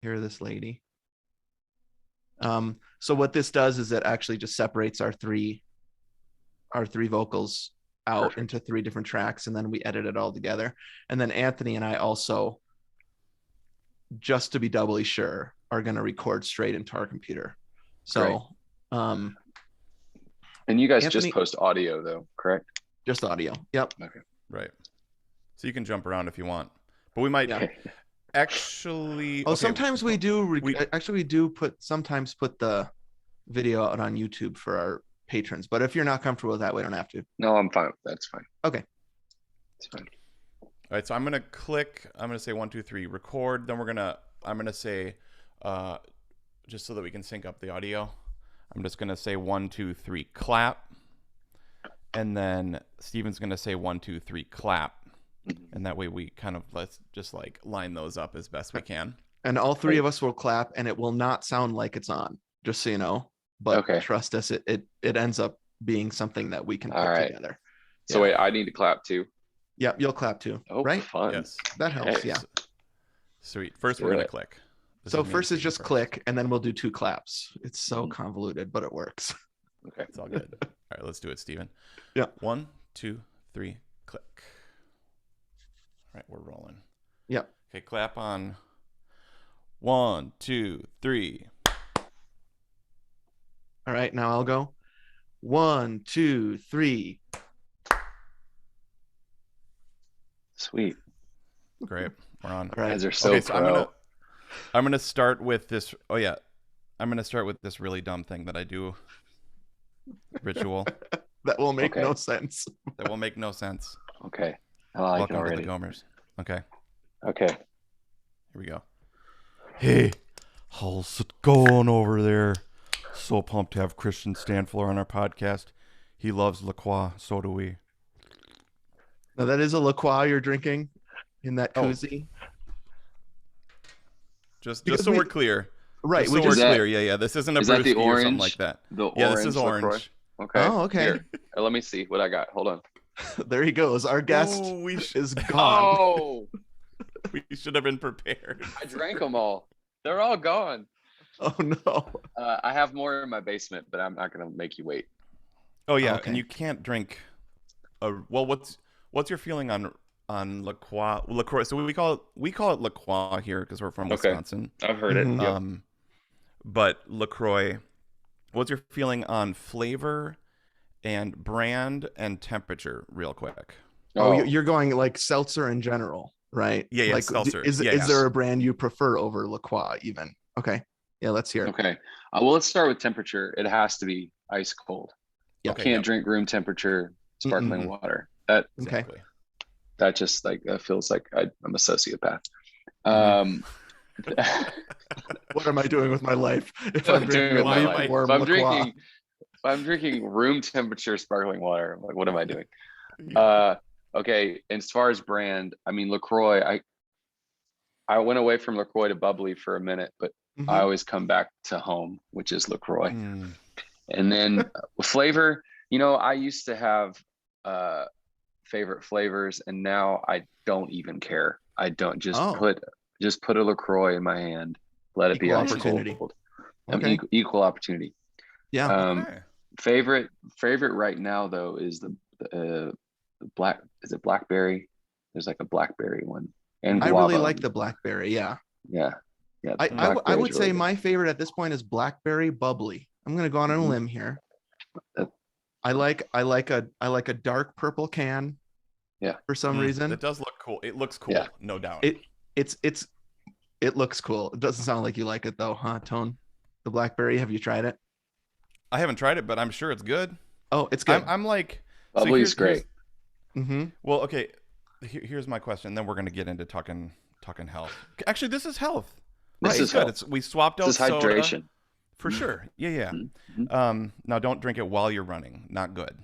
hear this lady. So what this does is it actually just separates our three vocals out Perfect. into 3 different tracks, and then we edit it all together. And then Anthony and I also, just to be doubly sure, are going to record straight into our computer. So, and you guys Anthony, just post audio though, correct? just audio. Yep. Okay. Right. So you can jump around if you want, but we might actually. Oh, okay. sometimes we do. Actually, we do sometimes put the video out on YouTube for our patrons. But if you're not comfortable with that, we don't have to. No, I'm fine. That's fine. Okay. It's fine. All right. So I'm gonna click. I'm gonna say 1, 2, 3, record. Then I'm gonna say, just so that we can sync up the audio. I'm just gonna say 1, 2, 3, clap. And then Steven's gonna say 1, 2, 3, clap. And that way we kind of let's just like line those up as best we can. And all 3 of us will clap, and it will not sound like it's on, just so you know. But trust us, it ends up being something that we can put together. So wait, I need to clap too. Yep, you'll clap too. Oh, right? Fun. Yes, that helps. Okay. Yeah. Sweet. First, we're gonna click. So first is just click, and then we'll do 2 claps. It's so convoluted, but it works. Okay, it's all good. All right, let's do it, Steven. Yeah. 1, 2, 3, click. All right, we're rolling. Yep. Okay, clap on 1, 2, 3. All right, now I'll go 1, 2, 3. Sweet. Great. We're on. All right. Guys are so pro. I'm gonna start with this. Oh yeah, I'm gonna start with this really dumb thing that I do. Ritual. That will make no sense. That will make no sense. Okay. I like Welcome it already. to the Gomers. Okay. Okay. Here we go. Hey, how's it going over there? So pumped to have Kristian Stanfill on our podcast. He loves La Croix. So do we. Now that is a La Croix you're drinking in that koozie. Just so we're clear. Right. Just so we're clear. Yeah. This isn't a brewski or something like that. Yeah, this is orange. LaCroix. Okay. Oh, okay. Here, let me see what I got. Hold on. There he goes. Our guest is gone. Oh, we should have been prepared. I drank them all. They're all gone. Oh no. I have more in my basement, but I'm not gonna make you wait. Oh yeah, and you can't drink. Well, what's your feeling on LaCroix? So we call it LaCroix here because we're from Wisconsin. I've heard it. Yep. But LaCroix, what's your feeling on flavor and brand and temperature, real quick? Oh, you're going like seltzer in general, right? Yeah, like, seltzer. Is there a brand you prefer over LaCroix even? Okay. Yeah, let's hear it. Okay. Well, let's start with temperature. It has to be ice cold. You can't drink room temperature sparkling water. That just like that feels like I'm a sociopath. What am I doing with my life? If I'm drinking room temperature sparkling water, I'm like, what am I doing? Okay. And as far as brand, I mean, LaCroix, I went away from LaCroix to bubbly for a minute, but I always come back to home, which is LaCroix. And then flavor, I used to have favorite flavors, and now I don't even care. I don't put a LaCroix in my hand, let it be ice cold. Equal opportunity. Yeah. Favorite right now though is the black. Is it blackberry? There's like a blackberry one, and guava. I really like the blackberry. Yeah. I would say my favorite at this point is blackberry bubbly. I'm gonna go on a limb here. I like a dark purple can. Yeah. For some reason. It does look cool. It looks cool, no doubt. It looks cool. It doesn't sound like you like it though, huh, Tone? The blackberry. Have you tried it? I haven't tried it, but I'm sure it's good. Oh, it's good. I'm like bubbly is great. Well, okay. Here's my question. Then we're gonna get into talking health. Actually, this is health. This is good. We swapped out soda. Hydration. For sure. Yeah. Now don't drink it while you're running. Not good.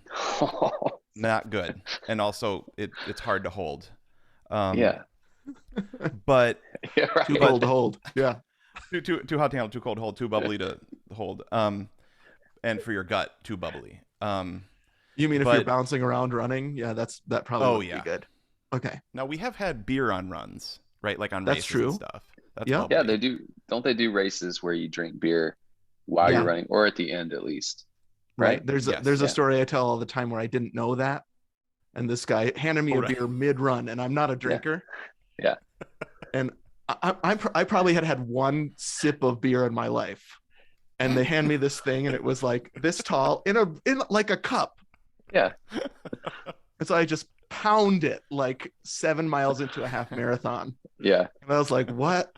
Not good. And also it's hard to hold. But too cold to hold. Yeah. Too hot to handle, too cold to hold, too bubbly to hold. And for your gut, too bubbly. You mean if you're bouncing around running? Yeah, that probably would be good. Okay. Now we have had beer on runs, right? Like on That's races true. and stuff. That's Yeah. bubbly. Yeah, they do. Don't they do races where you drink beer while you're running, or at the end at least? Right. There's a Yeah. story I tell all the time where I didn't know that, and this guy handed me a beer mid-run, and I'm not a drinker. Yeah. And I probably had one sip of beer in my life, and they hand me this thing, and it was like this tall in like a cup. Yeah. And so I just pound it like 7 miles into a half marathon. Yeah. And I was like, what?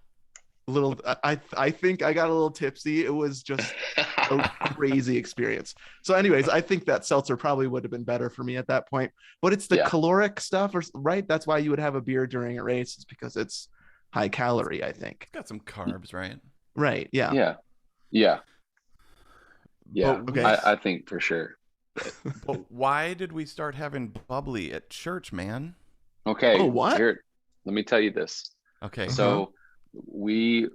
I think I got a little tipsy. It was just a crazy experience. So anyways, I think that seltzer probably would have been better for me at that point, but it's the caloric stuff, right? That's why you would have a beer during a race, is because it's high calorie, I think. It's got some carbs, right? Right. Yeah. Yeah. Yeah. Yeah. But okay. I think for sure. But why did we start having bubbly at church, man? Okay. Oh, what? Here, let me tell you this. Okay. So we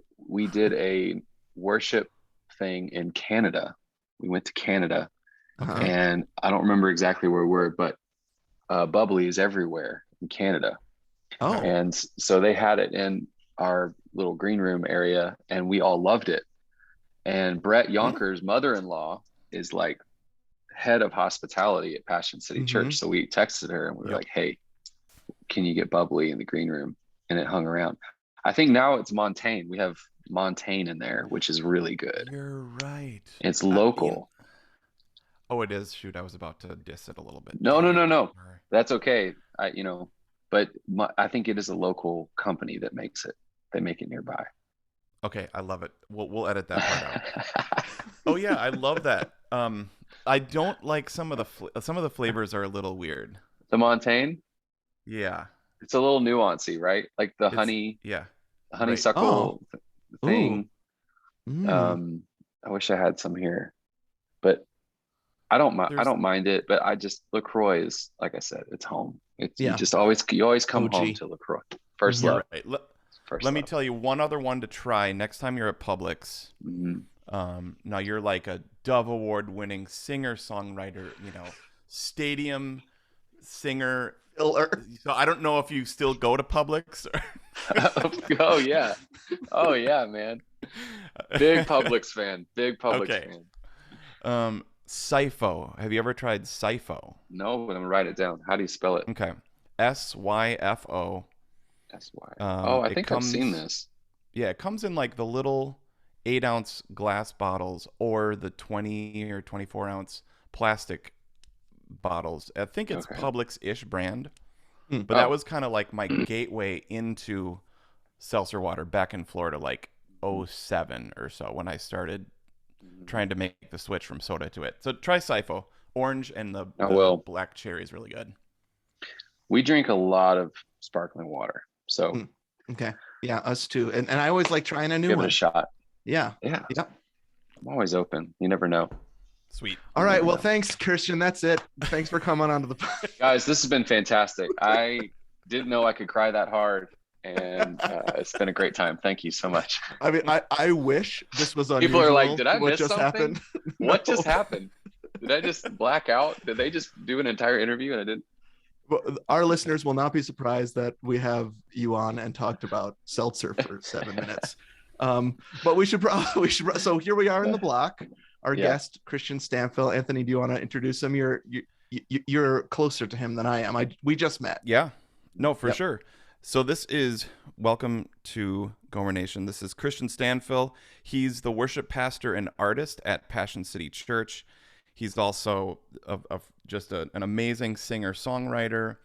did a worship thing in Canada. We went to Canada, and I don't remember exactly where we were, but bubbly is everywhere in Canada. Oh. And so they had it in our little green room area, and we all loved it. And Brett Yonkers' mother-in-law is like head of hospitality at Passion City Church. So we texted her and we were like, hey, can you get bubbly in the green room? And it hung around. I think now it's Montaigne. We have Montaigne in there, which is really good. You're right. It's local. Oh, it is. Shoot, I was about to diss it a little bit. No. That's okay. But I think it is a local company that makes it. They make it nearby. Okay, I love it. We'll edit that part out. Oh yeah, I love that. I don't like some of the flavors are a little weird. The Montaigne? Yeah. It's a little nuancy, right? Like the honeysuckle thing. I wish I had some here, but I don't mind it. But LaCroix is, like I said, it's home. You always come home to LaCroix. First love. Right. Let me tell you one other one to try next time you're at Publix. Now you're like a Dove Award winning singer songwriter, stadium singer. So I don't know if you still go to Publix. Oh yeah, man. Big Publix fan. fan. Sifo. Have you ever tried Sifo? No, but I'm gonna write it down. How do you spell it? Okay. SYFO. I think I've seen this. Yeah, it comes in like the little 8-ounce glass bottles or the 20 or 24-ounce plastic bottles. I think it's Publix-ish brand. But that was kind of like my gateway into seltzer water back in Florida, like 2007 or so, when I started trying to make the switch from soda to it. So try Sifo. Orange and the black cherry is really good. We drink a lot of sparkling water. So okay. Yeah, us too. And I always like trying a new one. Give it a shot. Yeah. Yeah. I'm always open. You never know. Sweet. All right. Well, thanks, Kristian. That's it. Thanks for coming onto the podcast. Guys, this has been fantastic. I didn't know I could cry that hard, and it's been a great time. Thank you so much. I mean, I wish this was unusual. People are like, did I miss something? Happened? What just happened? Did I just black out? Did they just do an entire interview and I didn't? Well, our listeners will not be surprised that we have you on and talked about seltzer for 7 minutes. But we should probably so here we are in the block. Our guest, Kristian Stanfill. Anthony, do you want to introduce him? You're closer to him than I am. We just met. Yeah, no, for sure. So this is welcome to Gomer Nation. This is Kristian Stanfill. He's the worship pastor and artist at Passion City Church. He's also just an amazing singer-songwriter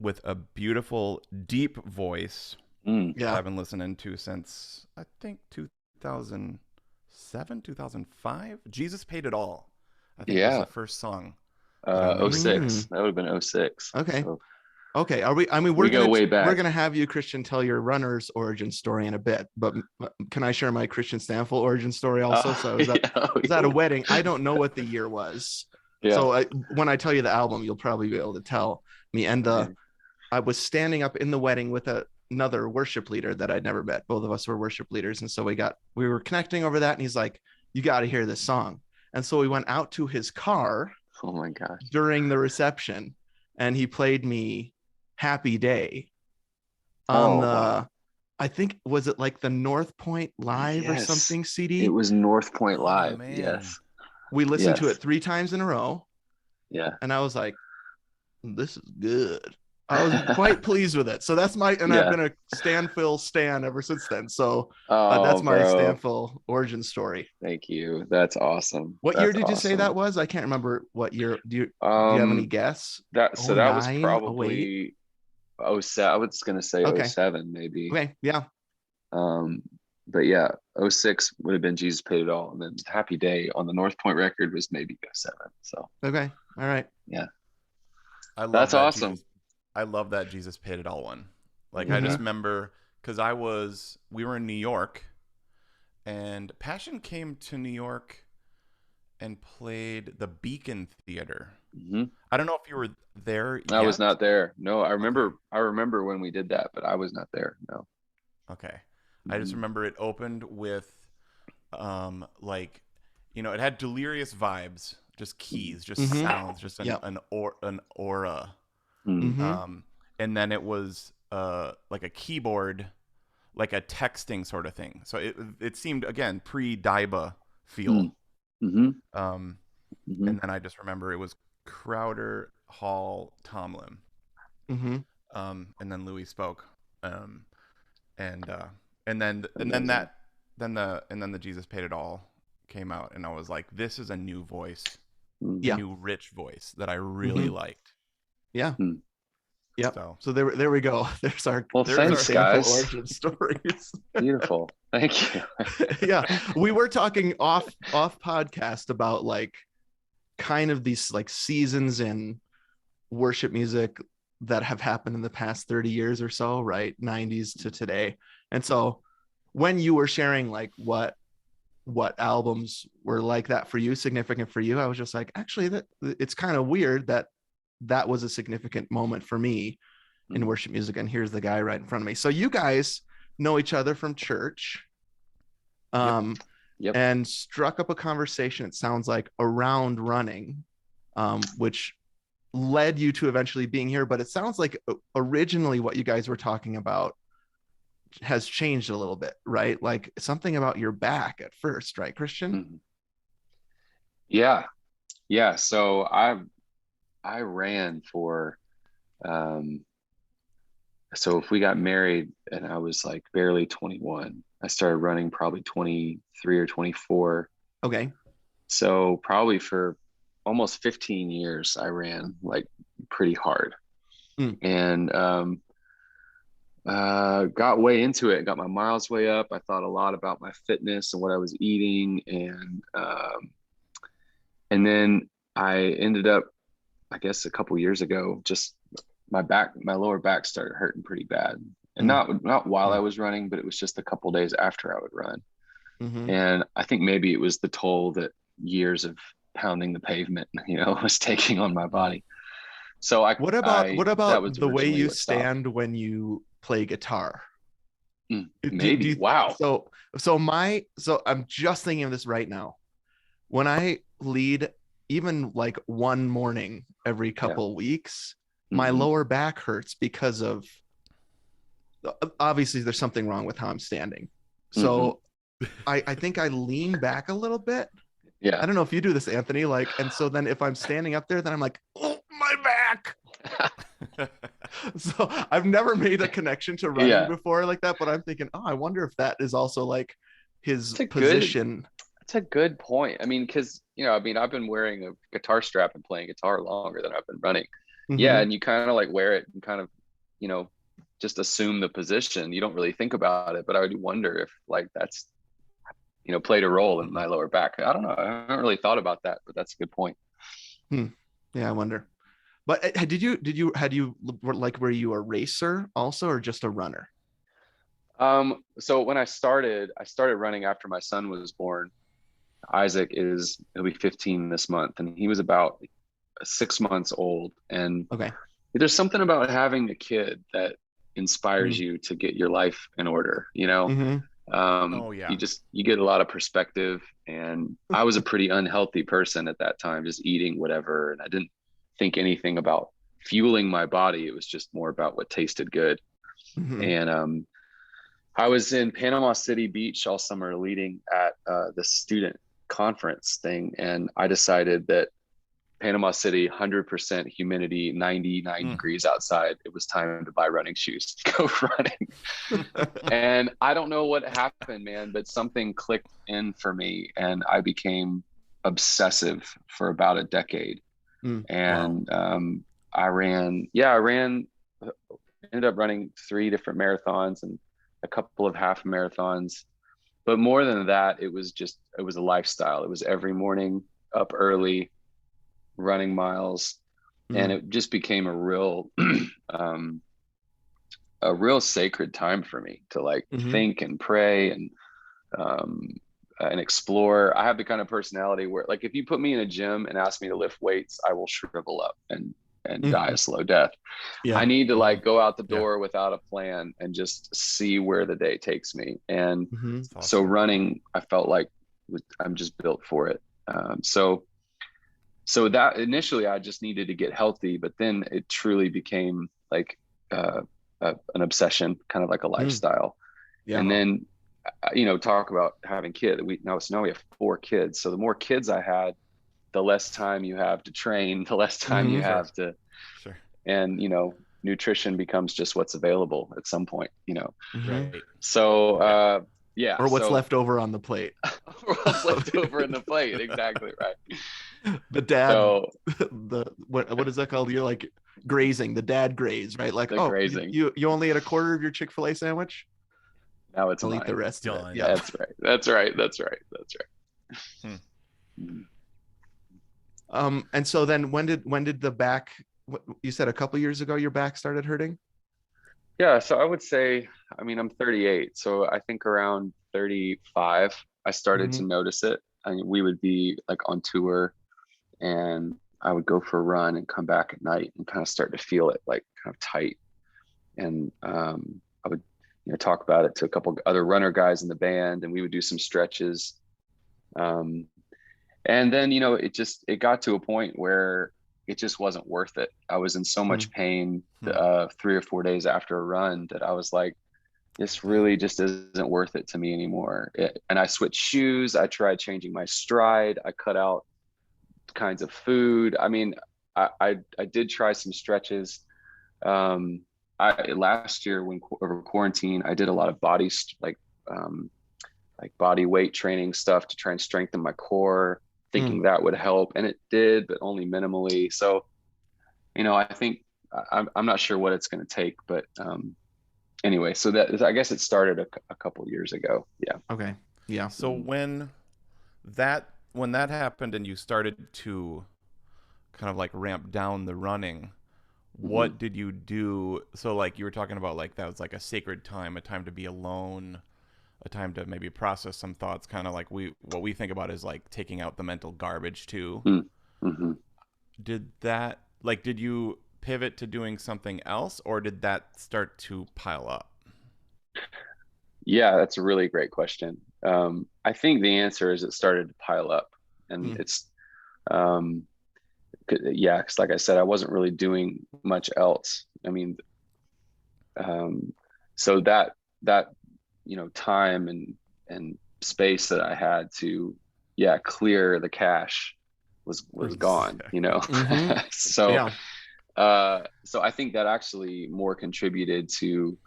with a beautiful, deep voice. That I've been listening to since, I think, 2007, 2005. Jesus Paid It All, I think was the first song. 06. That would have been 06. Okay. So. Okay. We're go way back. We're going to have you, Kristian, tell your runner's origin story in a bit, but can I share my Kristian Stanfill origin story also? So is that a wedding? I don't know what the year was. Yeah. So when I tell you the album, you'll probably be able to tell me. And I was standing up in the wedding with another worship leader that I'd never met. Both of us were worship leaders. And so we were connecting over that. And he's like, you got to hear this song. And so we went out to his car. Oh my gosh. During the reception. And he played me Happy Day on I think, was it like the North Point Live or something CD? It was North Point Live. Man. Yes. We listened to it 3 times in a row. Yeah. And I was like, this is good. I was quite pleased with it. So that's I've been a Stanfill stan ever since then. So that's my Stanfill origin story. Thank you. That's awesome. What year did you say that was? I can't remember what year. Do you have any guess? That was probably 07. I was going to say 07 maybe. Okay. Yeah. But yeah, 06 would have been Jesus Paid It All. And then Happy Day on the North Point record was maybe 07. So okay. All right. Yeah. That's awesome. I love that Jesus Paid It All one. Like, I just remember, because we were in New York, and Passion came to New York and played the Beacon Theater. I don't know if you were there yet. I was not there. No, I remember when we did that, but I was not there. No. Okay. I just remember it opened with, like, you know, it had delirious vibes, just keys, just sounds, just an aura. And then it was like a keyboard, like a texting sort of thing. So it seemed, again, pre-Daiba feel. And then I just remember it was Crowder, Hall, Tomlin. And then Louis spoke. And then the Jesus Paid It All came out, and I was like, this is a new voice, new rich voice that I really liked. Yeah. Yeah. So there we go. There's our thanks, guys. Origin stories. Beautiful. Thank you. Yeah. We were talking off podcast about like kind of these like seasons in worship music that have happened in the past 30 years or so, right? 90s to today. And so when you were sharing like what albums were like that for you, significant for you, I was just like, actually, that it's kind of weird that was a significant moment for me in worship music, and here's the guy right in front of me. So you guys know each other from church, and struck up a conversation, it sounds like, around running, which led you to eventually being here. But it sounds like originally what you guys were talking about has changed a little bit, right? Like something about your back at first, right, Kristian? Yeah. So I ran for, so if we got married and I was like barely 21, I started running probably 23 or 24. Okay. So probably for almost 15 years, I ran like pretty hard. And got way into it, got my miles way up. I thought a lot about my fitness and what I was eating. And then I ended up, I guess a couple years ago, just my lower back started hurting pretty bad. And not while I was running, but it was just a couple days after I would run. And I think maybe it was the toll that years of pounding the pavement, was taking on my body. So what about the way you stand when you play guitar? Maybe. Wow. So I'm just thinking of this right now. When I lead, even like one morning every couple weeks, my lower back hurts because of, obviously there's something wrong with how I'm standing. So I think I lean back a little bit. Yeah. I don't know if you do this, Anthony, like, and so then if I'm standing up there, then I'm like, oh, my back. So I've never made a connection to running before like that, but I'm thinking, I wonder if that is also like his position. That's a good point. I mean, because I've been wearing a guitar strap and playing guitar longer than I've been running. Yeah, and you kind of like wear it and kind of, just assume the position. You don't really think about it, but I would wonder if like that's, played a role in my lower back. I don't know. I haven't really thought about that, but that's a good point. Yeah, I wonder. But were you a racer also, or just a runner? So when I started running after my son was born. Isaac he'll be 15 this month, and he was about 6 months old. And there's something about having a kid that inspires you to get your life in order, you get a lot of perspective. And I was a pretty unhealthy person at that time, just eating whatever, and I didn't think anything about fueling my body. It was just more about what tasted good. And I was in Panama City Beach all summer leading at the student conference thing. And I decided that Panama City, 100% humidity, 99 degrees outside. It was time to buy running shoes to go running. And I don't know what happened, man, but something clicked in for me and I became obsessive for about a decade. And I ended up running 3 different marathons and a couple of half marathons. But more than that, it was a lifestyle. It was every morning up early, running miles, and it just became a real sacred time for me to like think and pray and explore. I have the kind of personality where, like, if you put me in a gym and ask me to lift weights, I will shrivel up and die a slow death. I need to like go out the door without a plan and just see where the day takes me. And so running, I felt like I'm just built for it. So that initially I just needed to get healthy, but then it truly became like an obsession, kind of like a lifestyle. And then, talk about having kids. Now we have 4 kids. So the more kids I had, the less time you have to train, the less time you have to, and, nutrition becomes just what's available at some point, Right. So, or what's left over on the plate. Or what's left over in the plate. Exactly. Right. The dad, what is that called? You're like grazing, the dad graze, right? Like, grazing. You only ate a quarter of your Chick-fil-A sandwich. Now it's I'll mine. eat the rest of it. Yeah, That's right. And so then when did the back, you said a couple years ago your back started hurting? Yeah, so I would say, I'm 38, so I think around 35 I started to notice it. We would be like on tour and I would go for a run and come back at night and kind of start to feel it like kind of tight. And I would talk about it to a couple other runner guys in the band, and we would do some stretches. And then, it got to a point where it just wasn't worth it. I was in so much pain 3 or 4 days after a run that I was like, this really just isn't worth it to me anymore. And I switched shoes. I tried changing my stride. I cut out kinds of food. I did try some stretches. Last year when over quarantine, I did a lot of body weight training stuff to try and strengthen my core, thinking that would help, and it did, but only minimally. So, I think I'm not sure what it's going to take, but anyway, so that, I guess it started a couple years ago. Yeah. Okay. Yeah. So when that happened and you started to kind of like ramp down the running, what did you do? So like you were talking about, like that was like a sacred time, a time to be alone, a time to maybe process some thoughts, kind of like what we think about is like taking out the mental garbage too. Did you pivot to doing something else, or did that start to pile up? Yeah, that's a really great question. I think the answer is it started to pile up, and it's because like I said, I wasn't really doing much else. So that time and space that I had to clear the cache was gone. So so I think that actually more contributed to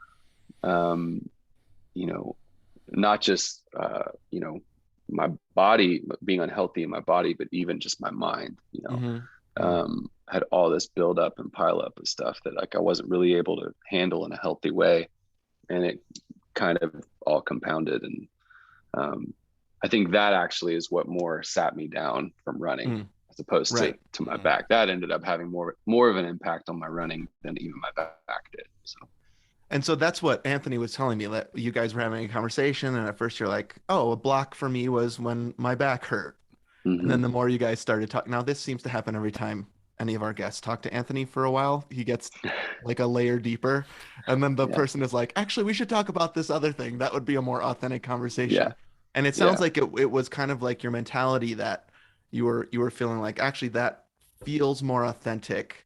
not just my body being unhealthy in my body, but even just my mind, had all this build up and pile up of stuff that like I wasn't really able to handle in a healthy way. And it kind of all compounded. And I think that actually is what more sat me down from running as opposed to my back. That ended up having more of an impact on my running than even my back did. And so that's what Anthony was telling me, that you guys were having a conversation, and at first you're like, oh, a block for me was when my back hurt. And then the more you guys started talking, now this seems to happen every time any of our guests talk to Anthony for a while, he gets like a layer deeper. And then the person is like, actually, we should talk about this other thing. That would be a more authentic conversation. And it sounds like it was kind of like your mentality that you were feeling like, actually, that feels more authentic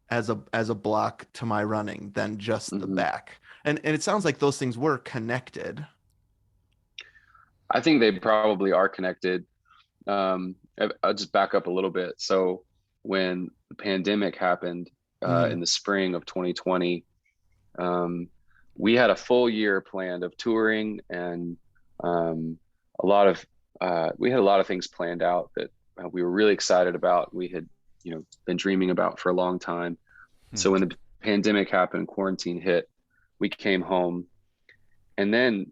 as a block to my running than just the back. And it sounds like those things were connected. I think they probably are connected. I'll just back up a little bit. So when the pandemic happened in the spring of 2020, we had a full year planned of touring, and we had a lot of things planned out that we were really excited about. We had, been dreaming about for a long time. So when the pandemic happened, quarantine hit, we came home, and then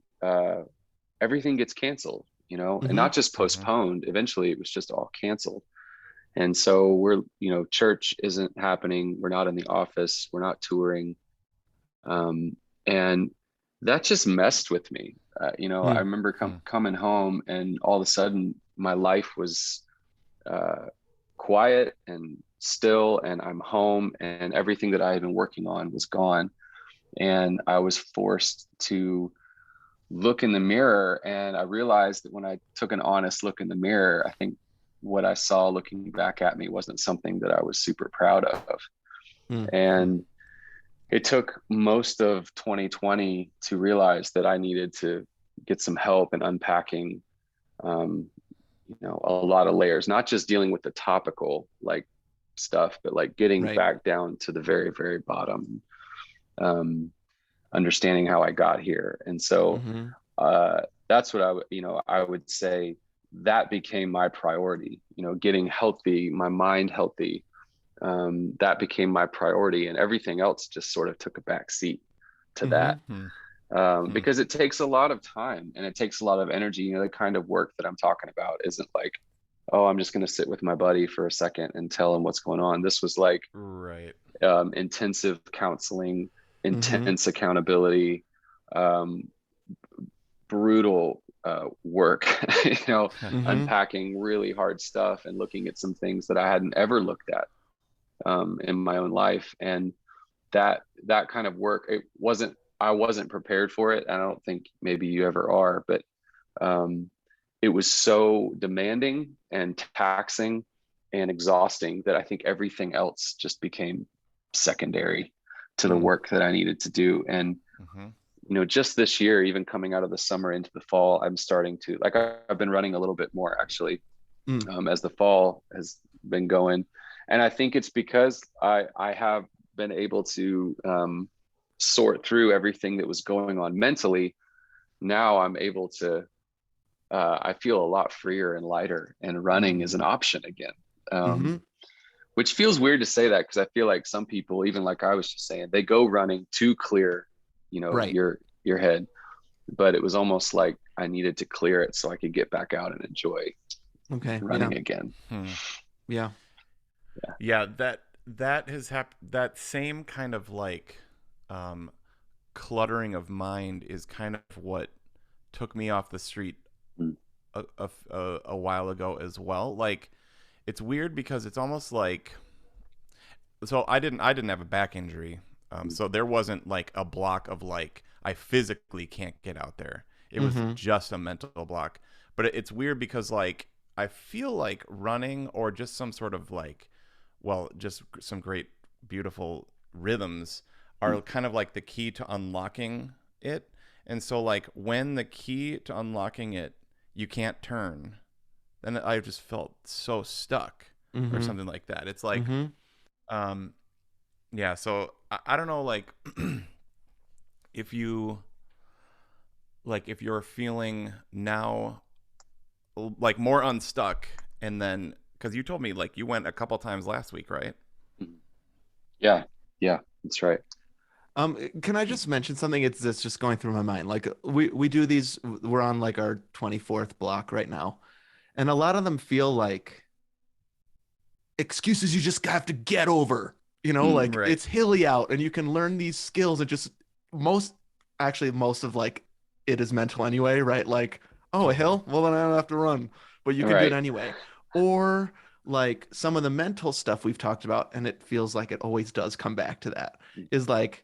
everything gets canceled, and not just postponed. Eventually it was just all canceled. And so we're, church isn't happening. We're not in the office. We're not touring. And that just messed with me. I remember coming home, and all of a sudden my life was quiet and still, and I'm home, and everything that I had been working on was gone. And I was forced to look in the mirror, and I realized that when I took an honest look in the mirror, I think what I saw looking back at me wasn't something that I was super proud of. And it took most of 2020 to realize that I needed to get some help in unpacking, a lot of layers, not just dealing with the topical like stuff, but like getting back down to the very, very bottom, understanding how I got here. And so that's what I would say that became my priority, getting healthy, my mind healthy. That became my priority, and everything else just sort of took a back seat to that. Because it takes a lot of time and it takes a lot of energy. The kind of work that I'm talking about isn't like, oh, I'm just going to sit with my buddy for a second and tell him what's going on. This was like intensive counseling, intense accountability, brutal work, unpacking really hard stuff and looking at some things that I hadn't ever looked at in my own life. And that kind of work, I wasn't prepared for it. I don't think maybe you ever are, but it was so demanding and taxing and exhausting that I think everything else just became secondary to the work that I needed to do. And just this year, even coming out of the summer into the fall, I'm starting to, like, I've been running a little bit more actually, as the fall has been going. And I think it's because I have been able to sort through everything that was going on mentally. Now I'm able to, I feel a lot freer and lighter, and running is an option again. Which feels weird to say that, because I feel like some people, even like I was just saying, they go running to clear, your head. But it was almost like I needed to clear it so I could get back out and enjoy running again. Yeah, that has happened. That same kind of like cluttering of mind is kind of what took me off the street a while ago as well. Like, it's weird because it's almost like, so I didn't have a back injury, so there wasn't like a block of like I physically can't get out there. It was just a mental block. But it's weird because like I feel like running, or just some sort of like, well, just some great beautiful rhythms are kind of like the key to unlocking it. And so like when the key to unlocking it, you can't turn, then I just felt so stuck or something like that. It's like, yeah. So I don't know, like if you're feeling now like more unstuck, and then, because you told me like you went a couple times last week, right? Yeah, that's right. Can I just mention something? It's just going through my mind. Like we do these, we're on like our 24th block right now, and a lot of them feel like excuses you just have to get over, like it's hilly out and you can learn these skills, and just most of like it is mental anyway, right? Like, oh, a hill, well then I don't have to run, but you can do it anyway. Or like some of the mental stuff we've talked about, and it feels like it always does come back to that, is like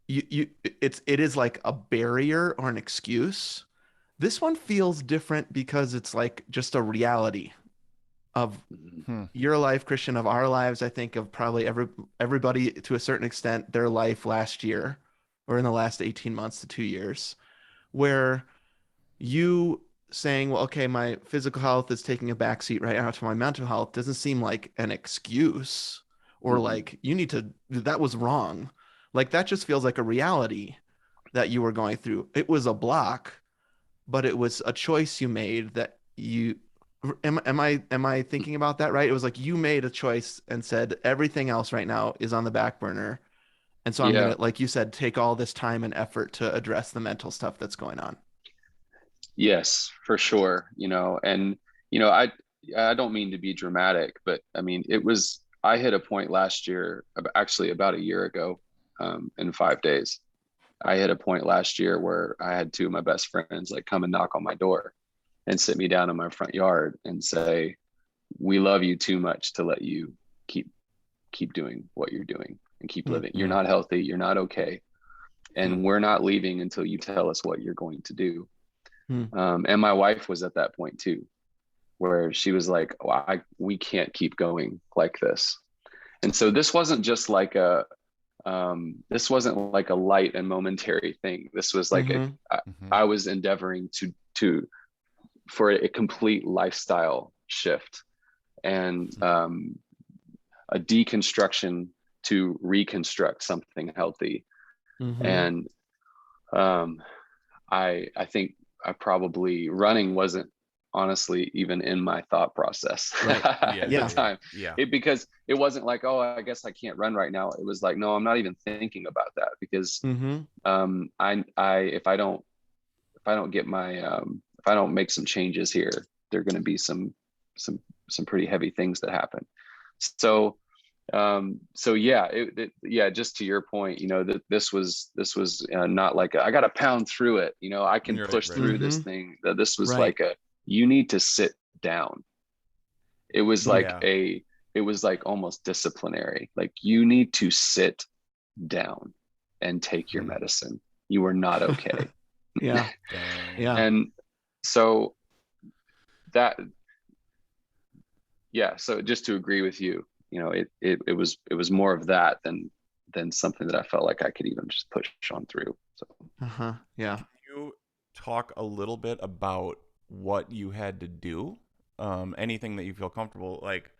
it is like a barrier or an excuse. This one feels different because it's like just a reality of your life, Kristian, of our lives. I think of probably everybody to a certain extent, their life last year or in the last 18 months to 2 years, where you saying, well, okay, my physical health is taking a backseat right now to my mental health doesn't seem like an excuse or like you need to, that was wrong. Like that just feels like a reality that you were going through. It was a block, but it was a choice you made that you, am I thinking about that right? It was like you made a choice and said everything else right now is on the back burner. And so I'm Yeah. gonna, like you said, take all this time and effort to address the mental stuff that's going on. Yes, for sure. And I don't mean to be dramatic, but I mean I hit a point last year, actually about a year ago, in 5 days. I hit a point last year where I had two of my best friends like come and knock on my door and sit me down in my front yard and say, "We love you too much to let you keep doing what you're doing and keep living. You're not healthy. You're not okay. And we're not leaving until you tell us what you're going to do." And my wife was at that point too, where she was like, "Oh, we can't keep going like this." And so this wasn't just like this wasn't like a light and momentary thing. This was like I was endeavoring for a complete lifestyle shift and a deconstruction to reconstruct something healthy. And I think I probably running wasn't honestly even in my thought process at the time. Because it wasn't like, oh, I guess I can't run right now. It was like, no, I'm not even thinking about that because if I don't get my if I don't make some changes here, there are going to be some pretty heavy things that happen. So just to your point, that this was not like I got to pound through it. I can push through this thing. That this was like you need to sit down. It was like it was like almost disciplinary. Like you need to sit down and take your medicine. You are not okay. Yeah. And so so just to agree with you, it was more of that than something that I felt like I could even just push on through. So yeah. Can you talk a little bit about what you had to do? Anything that you feel comfortable, like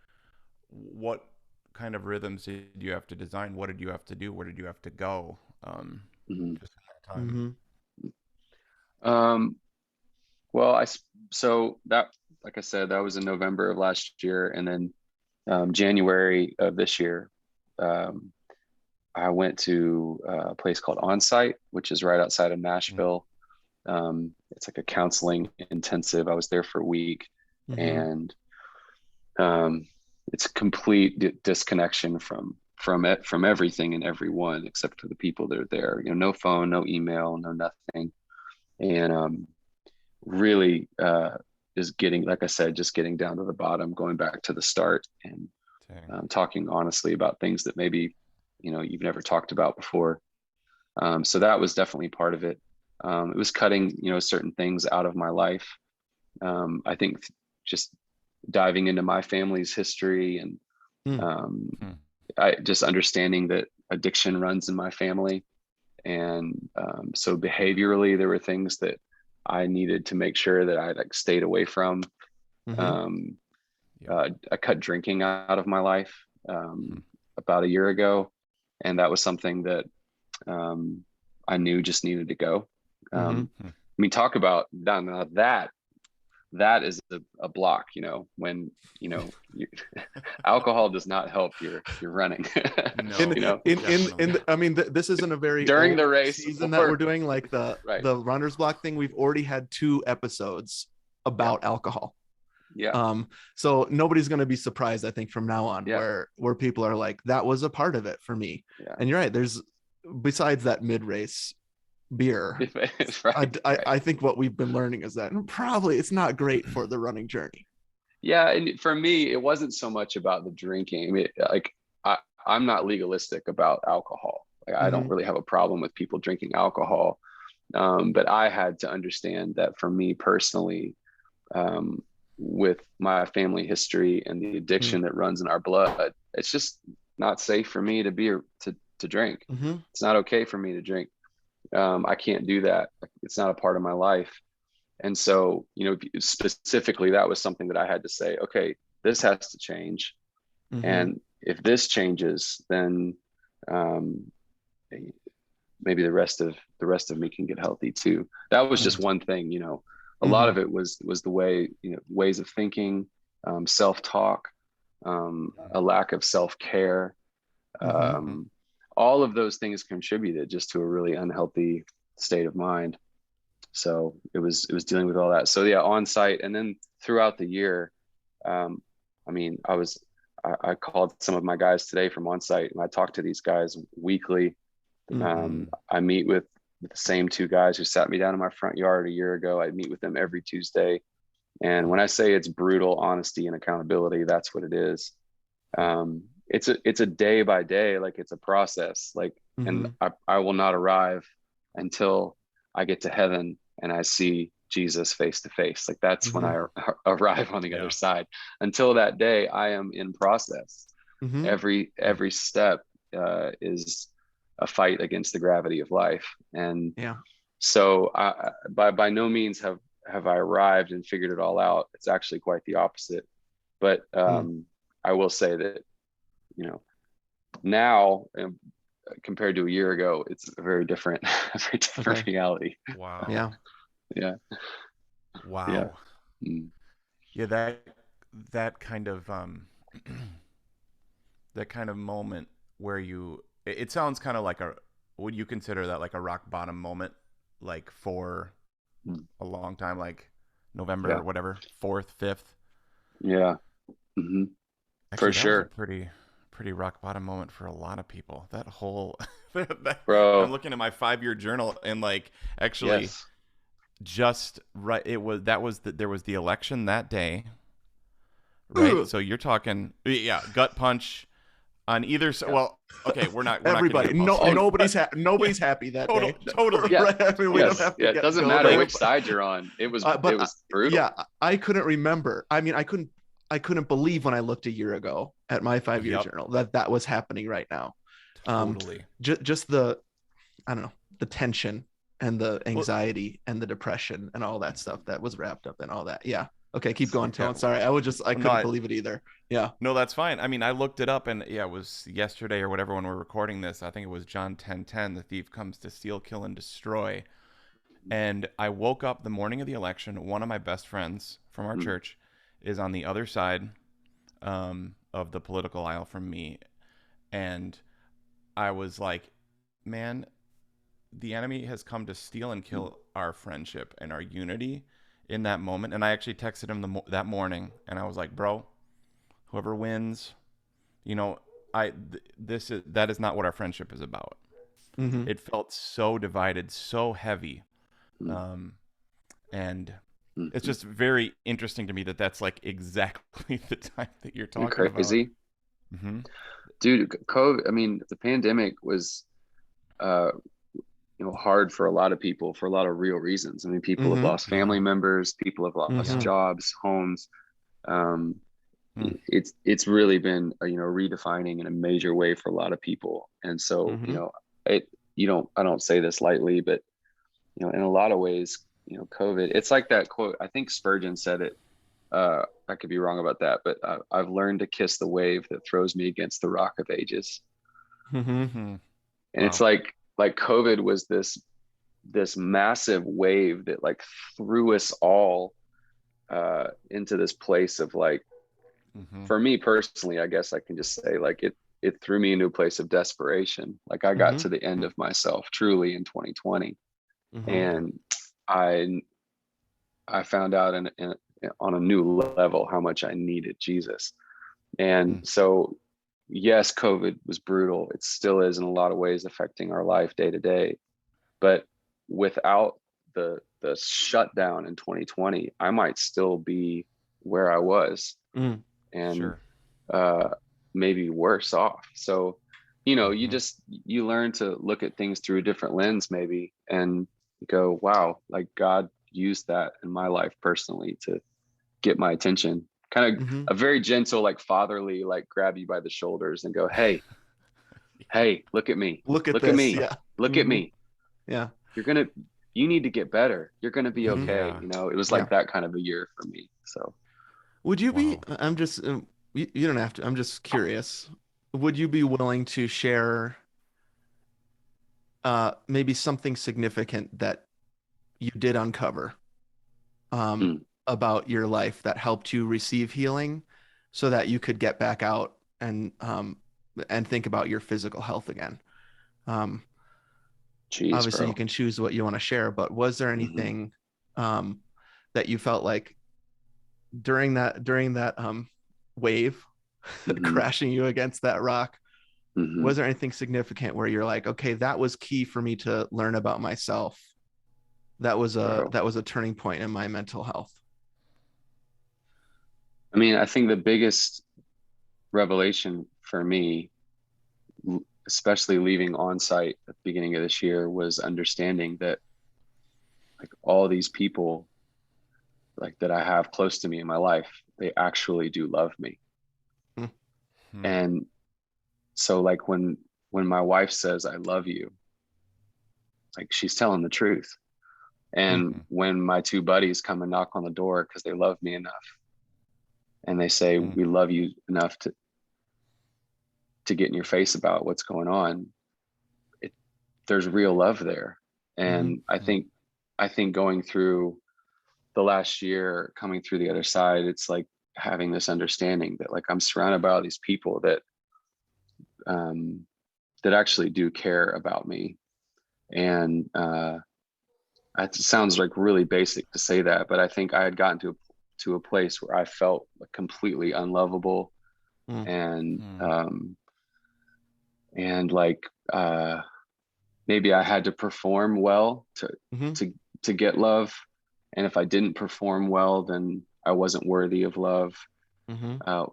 what kind of rhythms did you have to design? What did you have to do? Where did you have to go? Just in that time. Well, so that, like I said, that was in November of last year, and then January of this year, I went to a place called Onsite, which is right outside of Nashville. It's like a counseling intensive. I was there for a week, and it's complete disconnection from everything and everyone except for the people that are there. No phone, no email, no nothing, and really just getting, like I said, just getting down to the bottom, going back to the start, and talking honestly about things that maybe you've never talked about before. So that was definitely part of it. It was cutting certain things out of my life. I think just diving into my family's history and I just understanding that addiction runs in my family, and so behaviorally there were things that I needed to make sure that I stayed away from. I cut drinking out of my life about a year ago, and that was something that I knew just needed to go. I mean, talk about that is a block, when alcohol does not help your running. I mean, this isn't a very during the race season that we're doing, like the runner's block thing. We've already had 2 episodes about alcohol. So nobody's going to be surprised, I think, from now on, where people are like, that was a part of it for me. And you're right, there's, besides that mid-race beer, I think what we've been learning is that probably it's not great for the running journey. And for me, it wasn't so much about the drinking. I mean, like I'm not legalistic about alcohol. Like, I don't really have a problem with people drinking alcohol, but I had to understand that for me personally, with my family history and the addiction that runs in our blood, it's just not safe for me to drink. It's not okay for me to drink. I can't do that. It's not a part of my life. And so, specifically, that was something that I had to say, okay, this has to change. And if this changes, then maybe the rest of me can get healthy too. That was just one thing, a lot of it was the way, ways of thinking, self-talk, a lack of self-care. All of those things contributed just to a really unhealthy state of mind. So it was dealing with all that. So yeah, on site. And then throughout the year, I called some of my guys today from on site, and I talked to these guys weekly. I meet with the same two guys who sat me down in my front yard a year ago. I meet with them every Tuesday. And when I say it's brutal honesty and accountability, that's what it is. It's a day by day, like it's a process, like, and I will not arrive until I get to heaven and I see Jesus face to face. Like that's when I arrive on the other side. Until that day, I am in process. Every step is a fight against the gravity of life. And so I by no means have I arrived and figured it all out. It's actually quite the opposite. But I will say that, now compared to a year ago, it's a very different reality. Wow. Yeah. Wow. Yeah. That kind of that kind of moment where it sounds kind of like would you consider that like a rock bottom moment, like for a long time, like November or whatever, 4th, 5th? Yeah. Actually, for sure. Was a pretty rock bottom moment for a lot of people. That whole Bro, I'm looking at my 5-year journal, and like actually just right, there was the election that day, right? So you're talking gut punch on either side. Well, okay, we're not everybody. Nobody's happy that day. Totally. Yeah. Right? I mean, we don't have to it doesn't matter which side you're on. It was brutal. Yeah, I couldn't remember. I mean, I couldn't believe when I looked a year ago at my 5-year journal that was happening right now. Totally. Just the, I don't know, the tension and the anxiety and the depression and all that stuff that was wrapped up in all that. Yeah. Okay, keep going, Tone. Sorry, I couldn't believe it either. Yeah. No, that's fine. I mean, I looked it up, and it was yesterday or whatever when we're recording this. I think it was John 10:10. The thief comes to steal, kill, and destroy. And I woke up the morning of the election. One of my best friends from our church is on the other side of the political aisle from me, and I was like, man, the enemy has come to steal and kill our friendship and our unity in that moment. And I actually texted him that morning, and I was like, bro, whoever wins, that is not what our friendship is about. It felt so divided, so heavy. And it's just very interesting to me that that's like exactly the time that you're talking about. Crazy. Dude, COVID, I mean, the pandemic was, hard for a lot of people for a lot of real reasons. I mean, people have lost family members, people have lost jobs, homes. It's really been, redefining in a major way for a lot of people. And so, I don't say this lightly, but, in a lot of ways, COVID, it's like that quote, I think Spurgeon said it. I could be wrong about that, but I've learned to kiss the wave that throws me against the rock of ages. And it's like COVID was this massive wave that like threw us all into this place of like, for me personally, I guess I can just say like it threw me into a place of desperation. Like I got to the end of myself truly in 2020. And I found out on a new level how much I needed Jesus. And so, yes, COVID was brutal. It still is in a lot of ways affecting our life day to day. But without the shutdown in 2020, I might still be where I was and maybe worse off. So, you learn to look at things through a different lens maybe and go, wow, like God used that in my life personally to get my attention, kind of a very gentle, like fatherly, like grab you by the shoulders and go, hey, look at me, look at me. Yeah. Look at me. Yeah. you need to get better. You're going to be okay. Yeah. You know, it was like that kind of a year for me. So would you be, I'm just, you don't have to, I'm just curious. Would you be willing to share maybe something significant that you did uncover about your life that helped you receive healing so that you could get back out and think about your physical health again? Obviously bro. you can choose what you want to share, but was there anything that you felt like during that wave crashing you against that rock, was there anything significant where you're like, okay, that was key for me to learn about myself? That was a turning point in my mental health. I mean, I think the biggest revelation for me, especially leaving on site at the beginning of this year, was understanding that like all these people like that I have close to me in my life, they actually do love me. And so like when my wife says, I love you, like she's telling the truth. And when my two buddies come and knock on the door because they love me enough and they say, we love you enough to get in your face about what's going on, there's real love there. And I think going through the last year, coming through the other side, it's like having this understanding that like I'm surrounded by all these people that actually do care about me. And it sounds like really basic to say that, but I think I had gotten to a place where I felt completely unlovable and like maybe I had to perform well to get love. And if I didn't perform well, then I wasn't worthy of love.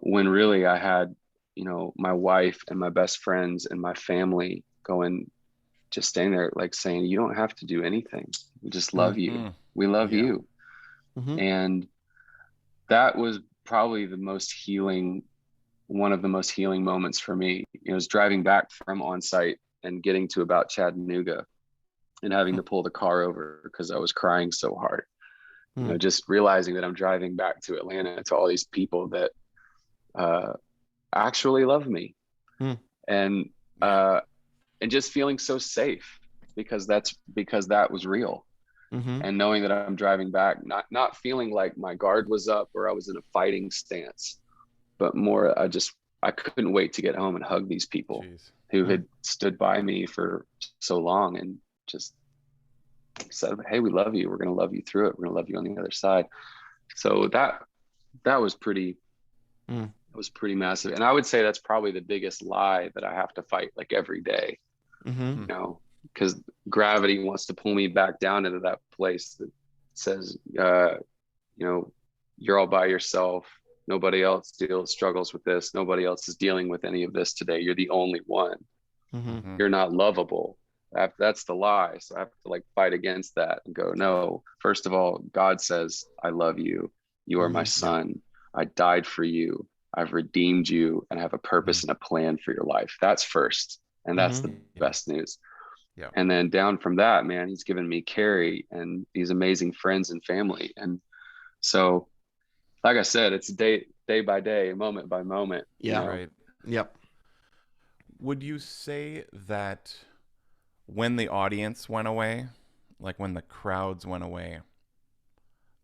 When really I had, you know, my wife and my best friends and my family just staying there, like saying, you don't have to do anything. We just love you. We love you. And that was probably one of the most healing moments for me. It was driving back from on site and getting to about Chattanooga and having to pull the car over because I was crying so hard. You know, just realizing that I'm driving back to Atlanta to all these people that actually love me. And just feeling so safe because that was real. And knowing that I'm driving back, not feeling like my guard was up or I was in a fighting stance, but more, I couldn't wait to get home and hug these people who had stood by me for so long and just said, hey, we love you. We're going to love you through it. We're going to love you on the other side. So that was pretty, massive. And I would say that's probably the biggest lie that I have to fight like every day, you know, because gravity wants to pull me back down into that place that says, you know, you're all by yourself. Nobody else struggles with this. Nobody else is dealing with any of this today. You're the only one. You're not lovable. That's the lie. So I have to like fight against that and go, no, first of all, God says, I love you. You are my son. I died for you. I've redeemed you and have a purpose and a plan for your life. That's first. And that's the best news. Yeah. And then down from that, man, he's given me Carrie and these amazing friends and family. And so, like I said, it's day by day, moment by moment. Yeah. You know? Right. Yep. Would you say that when the audience went away, like when the crowds went away,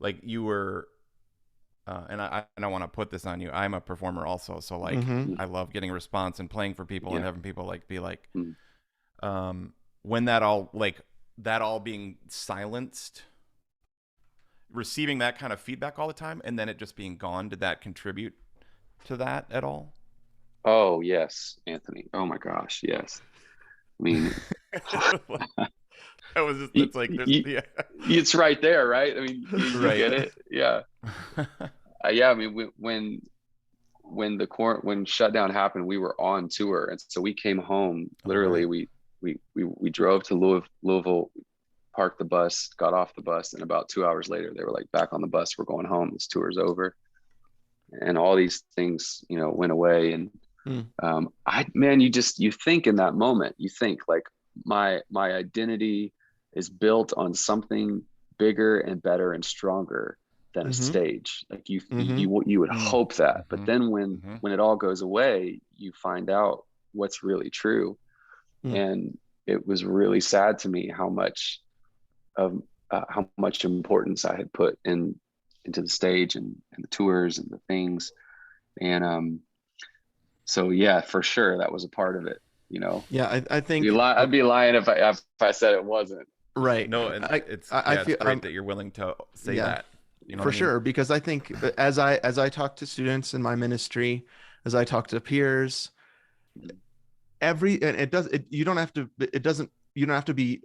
like you were, and I want to put this on you, I'm a performer also. So like, I love getting a response and playing for people and having people like be like, when that all being silenced, receiving that kind of feedback all the time and then it just being gone, did that contribute to that at all? Oh yes, Anthony. Oh my gosh, yes. I mean, that was just, it's like it's right there, right? I mean, you get it. Yeah. Yeah. I mean, when shutdown happened, we were on tour, and so we came home. Literally, we drove to Louisville, parked the bus, got off the bus, and about 2 hours later, they were like, back on the bus. We're going home. This tour's over, and all these things, you know, went away. And you think in that moment, you think like my identity is built on something bigger and better and stronger than a stage. Like you would hope that, but then when it all goes away, you find out what's really true. And it was really sad to me how much importance I had put into the stage and the tours and the things. And so yeah, for sure that was a part of it, you know. Yeah, I think I'd be lying if I said it wasn't. Right. No, and it's great that you're willing to say that. You know for sure, because I think as I talk to students in my ministry, as I talk to peers, you don't have to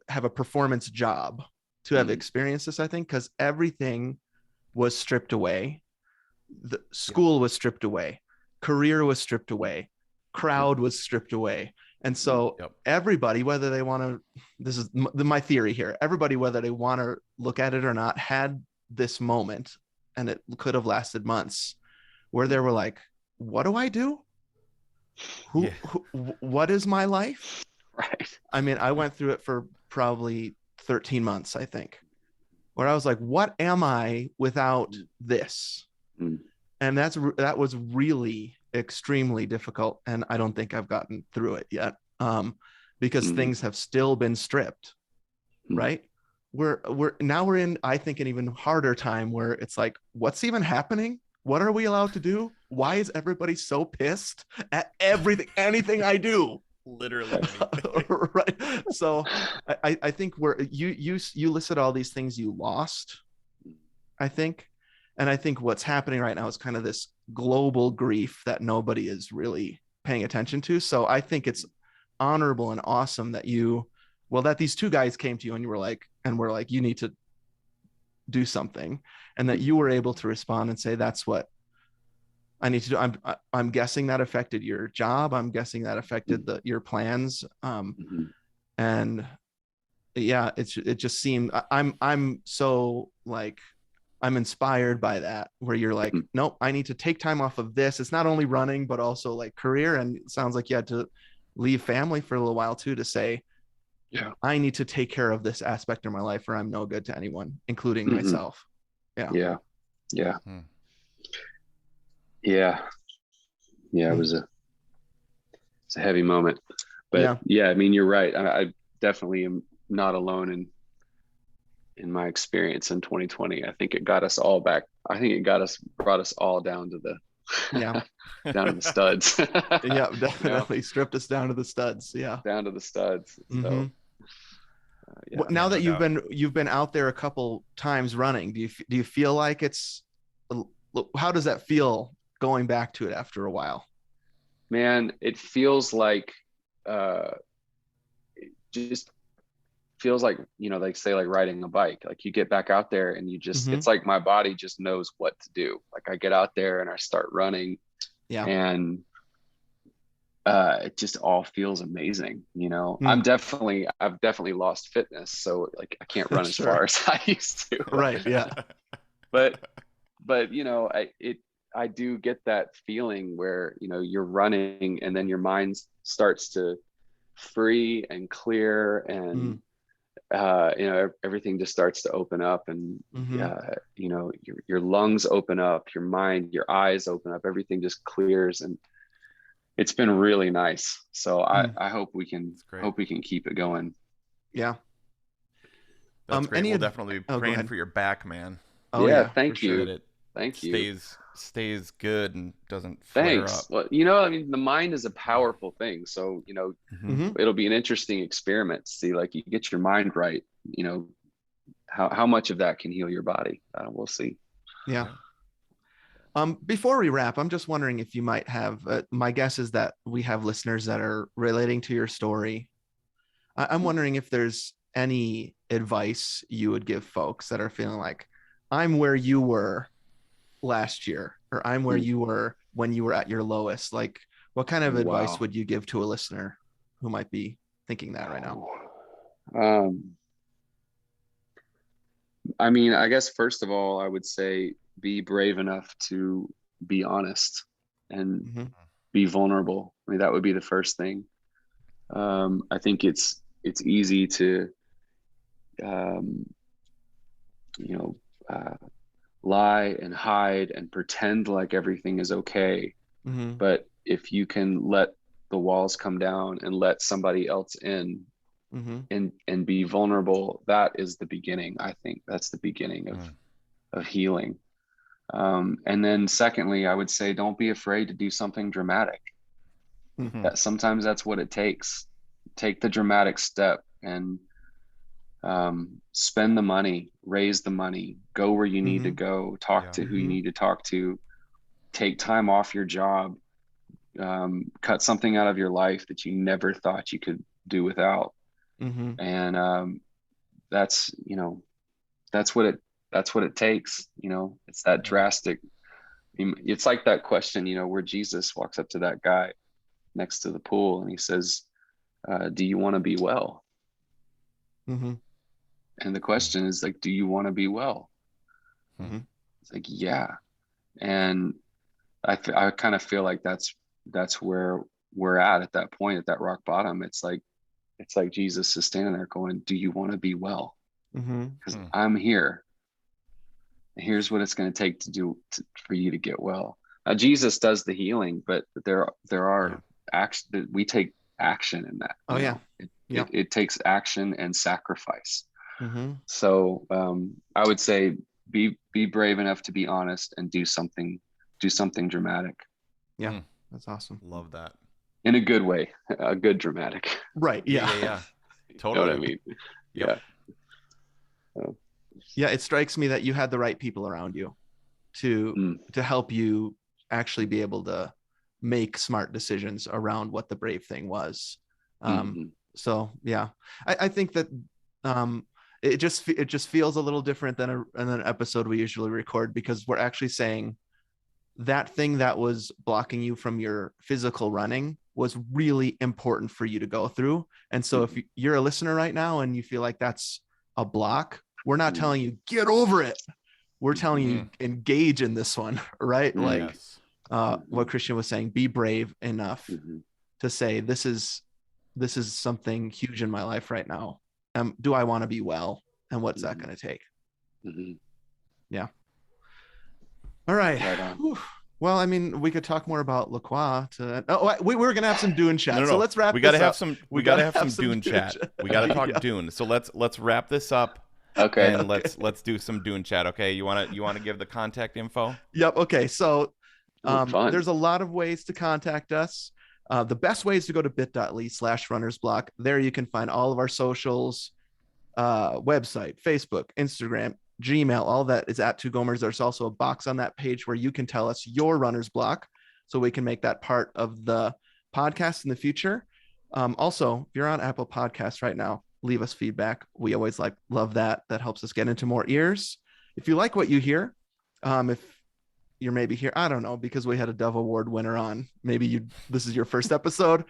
have a performance job to have experienced this, I think, because everything was stripped away. The school was stripped away, career was stripped away, crowd was stripped away. And so everybody, whether they want to, this is my theory here, everybody, whether they want to look at it or not, had this moment, and it could have lasted months, where they were like, what do I do? What is my life? Right. I mean, I went through it for probably 13 months, I think, where I was like, what am I without this? And that was really extremely difficult. And I don't think I've gotten through it yet, because things have still been stripped, right? We're in, I think, an even harder time where it's like, what's even happening? What are we allowed to do? Why is everybody so pissed at anything I do? Literally. Right. So I think you listed all these things you lost, I think. And I think what's happening right now is kind of this global grief that nobody is really paying attention to. So I think it's honorable and awesome that that these two guys came to you and were like, you need to do something, and that you were able to respond and say, that's what I need to do. I'm guessing that affected your job. I'm guessing that affected your plans. And yeah, it just seemed, I'm so like, I'm inspired by that, where you're like, nope, I need to take time off of this. It's not only running, but also like career. And it sounds like you had to leave family for a little while too, to say, I need to take care of this aspect of my life, or I'm no good to anyone, including myself. Yeah. It was a heavy moment, but yeah, I mean, you're right. I definitely am not alone in my experience in 2020. I think it got us all back. I think it brought us all down to the down to the studs. Yeah, definitely stripped us down to the studs. Yeah, down to the studs. So now that you've been out there a couple times running, do you feel like how does that feel going back to it after a while? Man, it feels like it just feels like, you know, like say like riding a bike. Like you get back out there and you just it's like my body just knows what to do. Like I get out there and I start running, and it just all feels amazing, you know. I've definitely lost fitness, so like I can't run as far as I used to. Right. Yeah. but you know, I do get that feeling where, you know, you're running and then your mind starts to free and clear, and you know, everything just starts to open up, and you know, your lungs open up, your mind, your eyes open up, everything just clears, and it's been really nice. So I hope we can keep it going. Yeah. That's great. We'll definitely be praying for your back, man. Oh yeah, thank you. Sure. Thank you. Stays good and doesn't flare up. Well, you know, I mean, the mind is a powerful thing. So, you know, it'll be an interesting experiment to see, like, you get your mind right, you know, how much of that can heal your body. We'll see. Yeah. Before we wrap, I'm just wondering if you might have, my guess is that we have listeners that are relating to your story. I'm wondering if there's any advice you would give folks that are feeling like, I'm where you were last year, or I'm where you were when you were at your lowest. Like, what kind of advice would you give to a listener who might be thinking that right now? I mean, I guess first of all, I would say be brave enough to be honest and be vulnerable. I mean, that would be the first thing. I think it's easy to um, lie and hide and pretend like everything is okay. Mm-hmm. But if you can let the walls come down and let somebody else in, and be vulnerable, that is the beginning. I think that's the beginning of healing. And then secondly, I would say, don't be afraid to do something dramatic. That sometimes that's what it takes. Take the dramatic step and spend the money, raise the money, go where you need to go, talk to who you need to talk to, take time off your job, cut something out of your life that you never thought you could do without. And that's what it takes. It's that drastic. It's like that question, where Jesus walks up to that guy next to the pool and he says, do you want to be well? And the question is like, do you want to be well? It's like, yeah. And I kind of feel like that's where we're at that point, at that rock bottom. It's like Jesus is standing there going, do you want to be well? Because I'm here. Here's what it's going to take for you to get well. Now, Jesus does the healing, but there are action. We take action in that. Oh yeah. It takes action and sacrifice. So I would say be brave enough to be honest and do something dramatic. Yeah, that's awesome. Love that. In a good way, a good dramatic. Right. Yeah. Totally. You know what I mean? Yep. Yeah. Yeah, it strikes me that you had the right people around you to help you actually be able to make smart decisions around what the brave thing was. So yeah, I think that it just feels a little different than an episode we usually record, because we're actually saying that thing that was blocking you from your physical running was really important for you to go through. And so if you're a listener right now and you feel like that's a block, we're not telling you get over it. We're telling you engage in this one, right? Like what Kristian was saying, be brave enough to say, this is something huge in my life right now. Do I want to be well? And what's that going to take? Yeah. All right. Well, I mean, we could talk more about La Croix. We were gonna have some Dune chat. No. So let's wrap. We gotta have some. We gotta have some Dune chat. We gotta talk Dune. So let's wrap this up. Okay. And let's do some Dune chat. Okay. You wanna give the contact info? Yep. Okay. So there's a lot of ways to contact us. The best way is to go to bit.ly/runnersblock. There you can find all of our socials, website, Facebook, Instagram, Gmail, all that is at Two Gomers. There's also a box on that page where you can tell us your runner's block, so we can make that part of the podcast in the future. Also, if you're on Apple Podcasts right now, leave us feedback. We always love that. That helps us get into more ears. If you like what you hear, if you're maybe here, I don't know, because we had a Dove Award winner on, maybe this is your first episode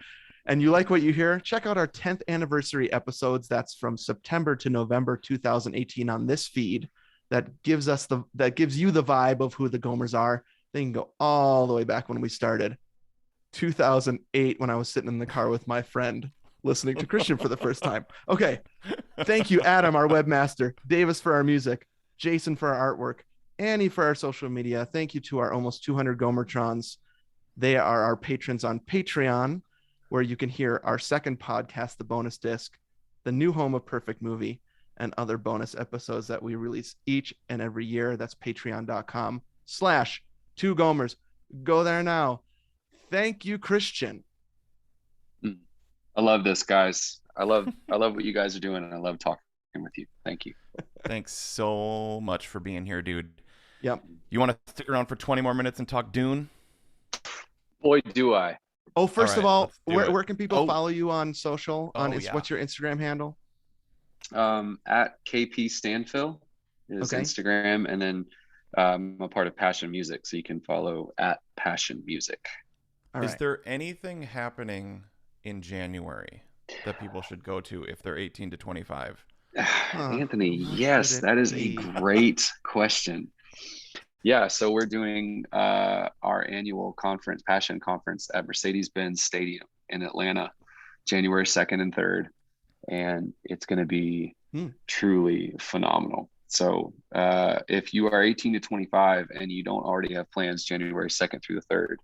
and you like what you hear, check out our 10th anniversary episodes. That's from September to November 2018 on this feed. That gives you the vibe of who the Gomers are. They can go all the way back when we started, 2008, when I was sitting in the car with my friend listening to Kristian for the first time. Okay. Thank you, Adam, our webmaster, Davis for our music, Jason for our artwork, Annie for our social media. Thank you to our almost 200 Gomertrons. They are our patrons on Patreon, where you can hear our second podcast, The Bonus Disc, the new home of Perfect Movie, and other bonus episodes that we release each and every year. That's patreon.com/2gomers. Go there now. Thank you, Kristian. I love this, guys. I love what you guys are doing, and I love talking with you. Thank you. Thanks so much for being here, dude. Yep. You want to stick around for 20 more minutes and talk Dune? Boy, do I. Oh, first of all, where can people follow you on social? What's your Instagram handle? At KP Stanfill is Instagram, and then I'm a part of Passion Music, so you can follow at Passion Music. Is there anything happening in January that people should go to if they're 18 to 25? Anthony, yes, that is a great question. Yeah, so we're doing our annual conference, Passion Conference, at Mercedes-Benz Stadium in Atlanta, January 2nd and 3rd. And it's going to be truly phenomenal. So if you are 18 to 25 and you don't already have plans January 2nd through the 3rd,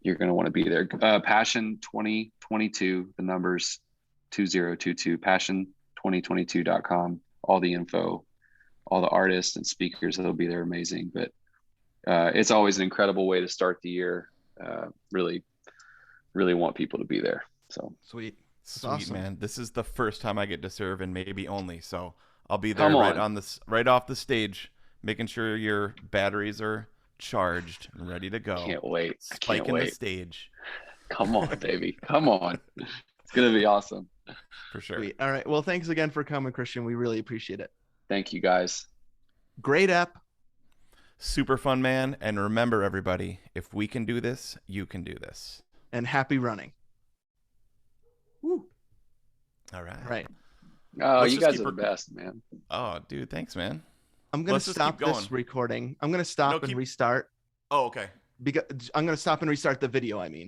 you're going to want to be there. Passion 2022, the numbers 2022, passion2022.com, all the info, all the artists and speakers that'll be there, amazing. But it's always an incredible way to start the year. Really want people to be there. So sweet. Sweet, awesome, man. This is the first time I get to serve, and maybe only. So I'll be there right off the stage, making sure your batteries are charged and ready to go. Can't wait. Spiking the stage. Come on, baby. Come on. It's gonna be awesome. For sure. Sweet. All right. Well, thanks again for coming, Kristian. We really appreciate it. Thank you, guys. Great app. Super fun, man. And remember, everybody, if we can do this, you can do this. And happy running. Woo. All right. Right. Oh, you guys are the best, man. Oh, dude, thanks, man. I'm going to stop this recording. I'm going to stop and restart. Oh, okay. Because I'm going to stop and restart the video, I mean.